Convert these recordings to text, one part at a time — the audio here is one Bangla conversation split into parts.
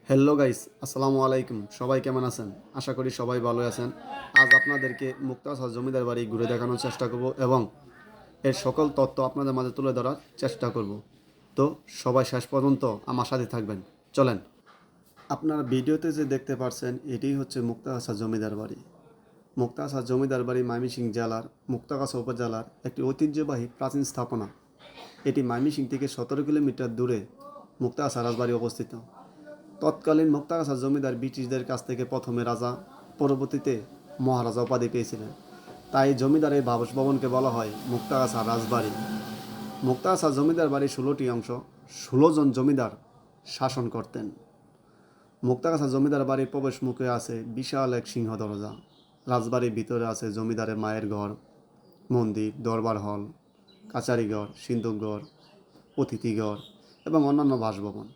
হ্যালো গাইস, আসসালামু আলাইকুম। সবাই কেমন আছেন? আশা করি সবাই ভালো আছেন। আজ আপনাদেরকে মুক্তাগাছা জমিদার বাড়ি ঘুরে দেখানোর চেষ্টা করব এবং এর সকল তথ্য আপনাদের মাঝে তুলে ধরার চেষ্টা করব। তো সবাই শেষ পর্যন্ত আমার সাথে থাকবেন। চলেন। আপনারা ভিডিওতে যে দেখতে পাচ্ছেন এটিই হচ্ছে মুক্তাগাছা জমিদার বাড়ি। মুক্তাগাছা জমিদার বাড়ি ময়মনসিংহ জেলার মুক্তাগাছা উপজেলার একটি ঐতিহ্যবাহী প্রাচীন স্থাপনা। এটি ময়মনসিংহ থেকে 17 কিলোমিটার দূরে মুক্তাগাছা রাজবাড়ি অবস্থিত। তৎকালীন মুক্তাগাছা জমিদার ব্রিটিশদের কাছ থেকে প্রথমে রাজা, পরবর্তীতে মহারাজা উপাধি পেয়েছিলেন। তাই জমিদারের বাসভবনকে বলা হয় মুক্তাগাছা রাজবাড়ি। মুক্তাগাছা জমিদার বাড়ির 16টি অংশ, 16 জন জমিদার শাসন করতেন। মুক্তাগাছা জমিদার বাড়ির প্রবেশ মুখে আছে বিশাল এক সিংহ দরজা। রাজবাড়ির ভিতরে আছে জমিদারের মায়ের ঘর, মন্দির, দরবার হল, কাচারিঘর, সিন্ধুকঘর, অতিথিঘর এবং অন্যান্য বাসভবন।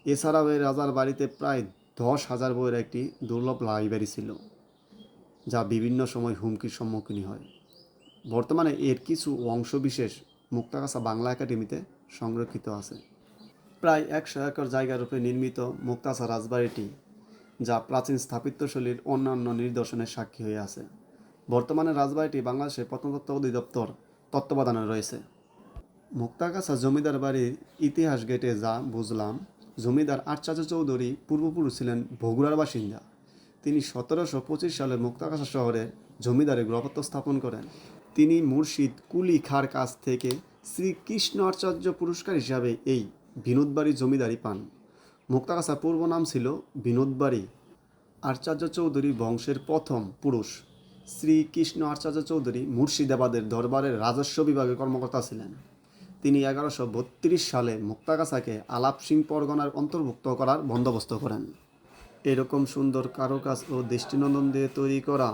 এছাড়াও এই রাজার বাড়িতে প্রায় 10,000 বইয়ের একটি দুর্লভ লাইব্রেরি ছিল, যা বিভিন্ন সময় হুমকির সম্মুখীন হয়। বর্তমানে এর কিছু অংশবিশেষ মুক্তাগাছা বাংলা একাডেমিতে সংরক্ষিত আছে। প্রায় 100 একর জায়গার উপরে নির্মিত মুক্তাগাছা রাজবাড়িটি, যা প্রাচীন স্থাপত্যশৈলীর অন্যান্য নিদর্শনের সাক্ষী হয়ে আছে। বর্তমানে রাজবাড়িটি বাংলাদেশের প্রত্নতত্ত্ব অধিদপ্তর তত্ত্বাবধানে রয়েছে। মুক্তাগাছা জমিদার বাড়ির ইতিহাস ঘেঁটে যা বুঝলাম, জমিদার আচার্য চৌধুরী পূর্বপুরুষ ছিলেন বগুড়ার বাসিন্দা। তিনি 1725 সালে মুক্তাগাছা শহরে জমিদারের গ্রহত্ব স্থাপন করেন। তিনি মুর্শিদ কুলি খাঁর কাছ থেকে শ্রীকৃষ্ণ আচার্য পুরস্কার হিসাবে এই বিনোদবাড়ি জমিদারি পান। মুক্তাগাছা পূর্ব নাম ছিল বিনোদবাড়ি। আচার্য চৌধুরী বংশের প্রথম পুরুষ শ্রীকৃষ্ণ আচার্য চৌধুরী মুর্শিদাবাদের দরবারের রাজস্ব বিভাগে কর্মকর্তা ছিলেন। তিনি 1132 সালে মুক্তাগাছাকে আলাপ সিং পরগনার অন্তর্ভুক্ত করার বন্দোবস্ত করেন। এরকম সুন্দর কারুকাজ ও দৃষ্টিনন্দন দিয়ে তৈরি করা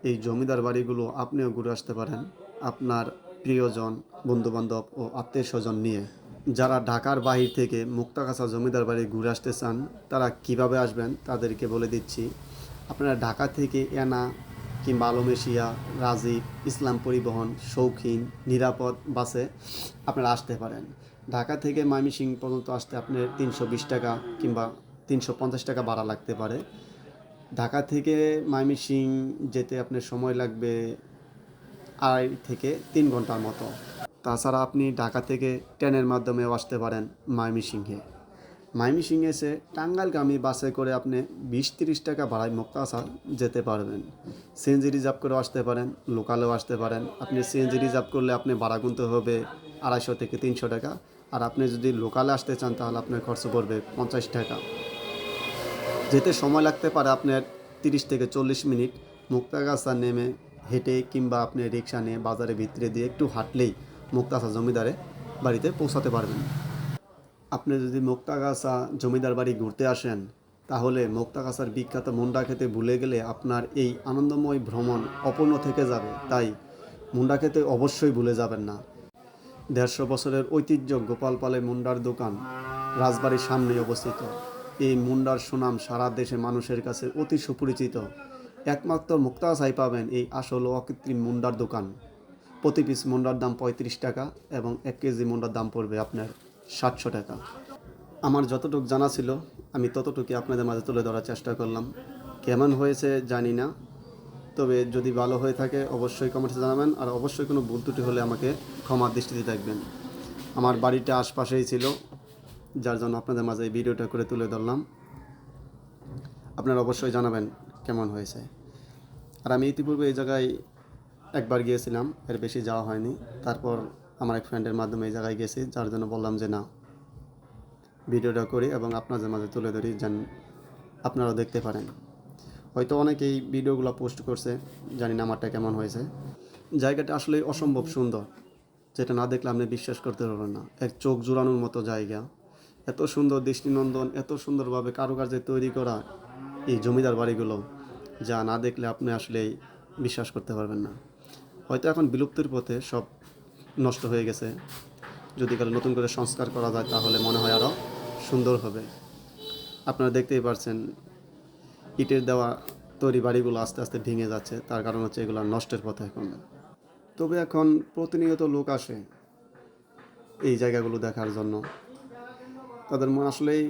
এই জমিদার বাড়িগুলো আপনিও ঘুরে আসতে পারেন আপনার প্রিয়জন, বন্ধুবান্ধব ও আত্মীয় স্বজন নিয়ে। যারা ঢাকার বাহির থেকে মুক্তাগাছা জমিদার বাড়ি ঘুরে আসতে চান, তারা কিভাবে আসবেন তাদেরকে বলে দিচ্ছি। আপনারা ঢাকা থেকে এনা কিংবা আলম এশিয়া, রাজীব, ইসলাম পরিবহন, শৌখিন, নিরাপদ বাসে আপনারা আসতে পারেন। ঢাকা থেকে ময়মনসিংহ পর্যন্ত আসতে আপনার 320 টাকা কিংবা 350 টাকা ভাড়া লাগতে পারে। ঢাকা থেকে ময়মনসিংহ যেতে আপনার সময় লাগবে 2.5 থেকে 3 ঘন্টার মতো। তাছাড়া আপনি ঢাকা থেকে ট্রেনের মাধ্যমেও আসতে পারেন ময়মনসিংহে। ময়মনসিংহে এসে টাঙ্গাইলগামী বাসে করে আপনি 20-30 টাকা ভাড়ায় মুক্তাগাছা যেতে পারবেন। সিএনজি রিজার্ভ করেও আসতে পারেন, লোকালেও আসতে পারেন। আপনি সিএনজি রিজার্ভ করলে আপনি ভাড়া গুনতে হবে 250 থেকে 300 টাকা। আর আপনি যদি লোকালে আসতে চান তাহলে আপনার খরচ পড়বে 50 টাকা। যেতে সময় লাগতে পারে আপনার 30 থেকে 40 মিনিট। মুক্তাগাছা নেমে হেঁটে কিংবা আপনি রিক্সা নিয়ে বাজারের ভিতরে দিয়ে একটু হাঁটলেই মুক্তাগাছা জমিদারে বাড়িতে পৌঁছাতে পারবেন। আপনি যদি মুক্তাগাছা জমিদার বাড়ি ঘুরতে আসেন, তাহলে মুক্তাগাছার বিখ্যাত মুন্ডা খেতে ভুলে গেলে আপনার এই আনন্দময় ভ্রমণ অপূর্ণ থেকে যাবে। তাই মুন্ডা খেতে অবশ্যই ভুলে যাবেন না। 150 বছরের ঐতিহ্য গোপাল পালের মুন্ডার দোকান রাজবাড়ির সামনেই অবস্থিত। এই মুন্ডার সুনাম সারা দেশে মানুষের কাছে অতি সুপরিচিত। একমাত্র মুক্তাগাছায় পাবেন এই আসল ও অকৃত্রিম মুন্ডার দোকান। প্রতি পিস মুন্ডার দাম 35 টাকা এবং 1 কেজি মুন্ডার দাম পড়বে আপনার 700 টাকা। আমার যতটুকু জানা ছিল আমি ততটুকুই আপনাদের মাঝে তুলে ধরার চেষ্টা করলাম। কেমন হয়েছে জানি না, তবে যদি ভালো হয়ে থাকে অবশ্যই কমেন্টে জানাবেন। আর অবশ্যই কোনো ভুল ত্রুটি হলে আমাকে ক্ষমার দৃষ্টিতে দেখবেন। আমার বাড়িটা আশপাশেই ছিল, যার জন্য আপনাদের মাঝে এই ভিডিওটা করে তুলে ধরলাম। আপনারা অবশ্যই জানাবেন কেমন হয়েছে। আর আমি ইতিপূর্বে এই জায়গায় একবার গিয়েছিলাম, এর বেশি যাওয়া হয়নি। তারপর আমার এক ফ্রেন্ডের মাধ্যমে এই জায়গায় গেছি, যার জন্য বললাম যে না, ভিডিওটা করি এবং আপনাদের মাঝে তুলে ধরি, যেন আপনারাও দেখতে পারেন। হয়তো অনেকেই ভিডিওগুলো পোস্ট করছে, জানি না আমারটা কেমন হয়েছে। জায়গাটা আসলে অসম্ভব সুন্দর, যেটা না দেখলে আপনি বিশ্বাস করতে পারবেন না। এক চোখ জুড়ানোর মতো জায়গা, এত সুন্দর দৃষ্টিনন্দন, এত সুন্দরভাবে কারুকার্যে তৈরি করা এই জমিদার বাড়িগুলো, যা না দেখলে আপনি আসলেই বিশ্বাস করতে পারবেন না। হয়তো এখন বিলুপ্তির পথে, সব নষ্ট হয়ে গেছে। যদি কারো নতুন করে সংস্কার করা যায় তাহলে মনে হয় আরও সুন্দর হবে। আপনারা দেখতেই পারছেন ইটের দেওয়া তৈরি বাড়িগুলো আস্তে আস্তে ভেঙে যাচ্ছে, তার কারণ হচ্ছে এগুলো নষ্টের পথে এখন। তবে এখন প্রতিনিয়ত লোক আসে এই জায়গাগুলো দেখার জন্য। তাদের মন আসলেই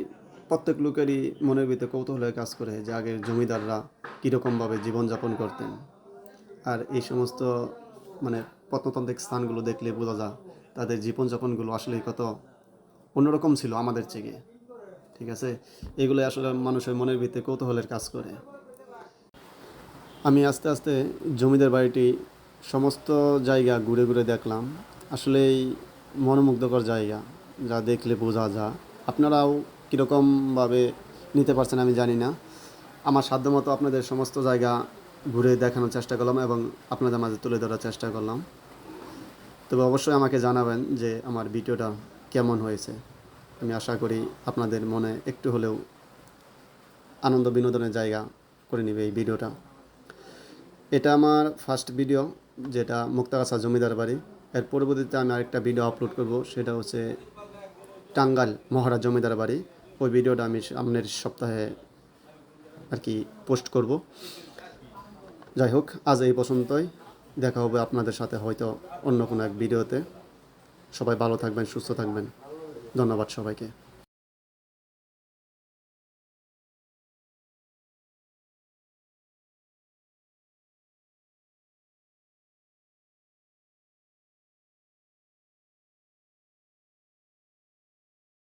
প্রত্যেক লোকেরই মনের ভিতরে কৌতূহলের কাজ করে যে আগের জমিদাররা কীরকমভাবে জীবনযাপন করতেন। আর এই সমস্ত মানে প্রত্নতান্ত্রিক স্থানগুলো দেখলে বোঝা যায় তাদের জীবনযাপনগুলো আসলেই কত অন্যরকম ছিল আমাদের থেকে। ঠিক আছে, এগুলো আসলে মানুষের মনের ভিতরে কৌতূহলের কাজ করে। আমি আস্তে আস্তে জমিদার বাড়িটি সমস্ত জায়গা ঘুরে ঘুরে দেখলাম। আসলেই মনোমুগ্ধকর জায়গা, যা দেখলে বোঝা যায়। আপনারাও কীরকমভাবে নিতে পারছেন আমি জানি না। আমার সাধ্যমতো আপনাদের সমস্ত জায়গা ঘুরে দেখানোর চেষ্টা করলাম এবং আপনাদের মাঝে তুলে ধরার চেষ্টা করলাম। তবে অবশ্যই আমাকে জানাবেন যে আমার ভিডিওটা কেমন হয়েছে। আমি আশা করি আপনাদের মনে একটু হলেও আনন্দ বিনোদনের জায়গা করে নেবে এই ভিডিওটা। এটা আমার ফার্স্ট ভিডিও, যেটা মুক্তাগাছা জমিদার বাড়ি। এর পরবর্তীতে আমি আরেকটা ভিডিও আপলোড করব, সেটা হচ্ছে টাঙ্গাইল মহারাজ জমিদার বাড়ি। ওই ভিডিওটা আমি সামনের সপ্তাহে আর কি পোস্ট করব। যাই হোক, আজ এই পর্যন্তই। দেখা হবে আপনাদের সাথে হয়তো অন্য কোনো এক ভিডিওতে। সবাই ভালো থাকবেন, সুস্থ থাকবেন। ধন্যবাদ সবাইকে।